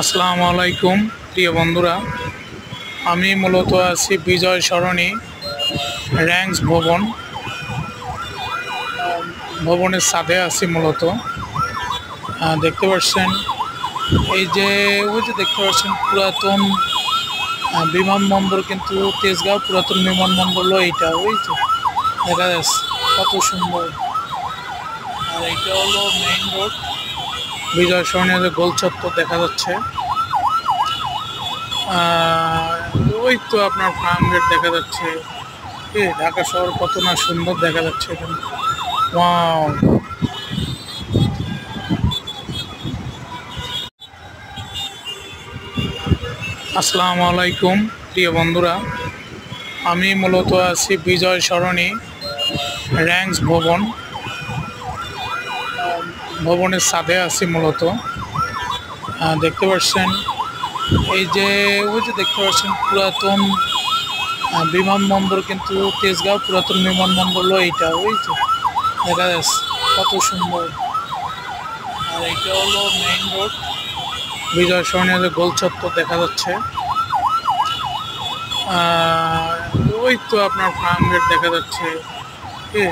আসসালামু আলাইকুম প্রিয় বন্ধুরা, আমি মূলত আছি বিজয় সরণি র্যাঙ্কস ভবনের ছাদে আছি মূলত। দেখতে পাচ্ছেন এই যে ওই যে দেখতে পাচ্ছেন পুরাতন বিমানবন্দর, কিন্তু তেজগাঁও পুরাতন বিমানবন্দর হলো এইটা। ওই যে দেখা যাচ্ছে কত সুন্দর। আর এইটা হলো মেইন রোড বিজয় সরণির গোল চত্বর দেখা যাচ্ছে। ওই তো আপনার ফার্ম গেট দেখা যাচ্ছে। ঢাকা শহর কত না সুন্দর দেখা যাচ্ছে এখানে। ওয়াও! আসসালামু আলাইকুম প্রিয় বন্ধুরা, আমি মূলত আছি বিজয় সরণি র্যাঙ্কস ভবনের ছাদে আছি মূলত। দেখতে পাচ্ছেন এই যে ওই যে দেখতে পাচ্ছেন পুরাতন বিমানবন্দর, কিন্তু তেজগাঁও পুরাতন বিমানবন্দর হলো এইটা। ওই যে দেখা যাচ্ছে কত সুন্দর। আর এইটা হলো মেইন রোড বিজয় সরণির গোল চত্বর দেখা যাচ্ছে। ওই তো আপনার ফার্ম গেট দেখা যাচ্ছে।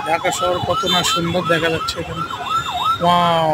ঢাকা শহর কত না সুন্দর দেখা যাচ্ছে এখানে। ওয়াও!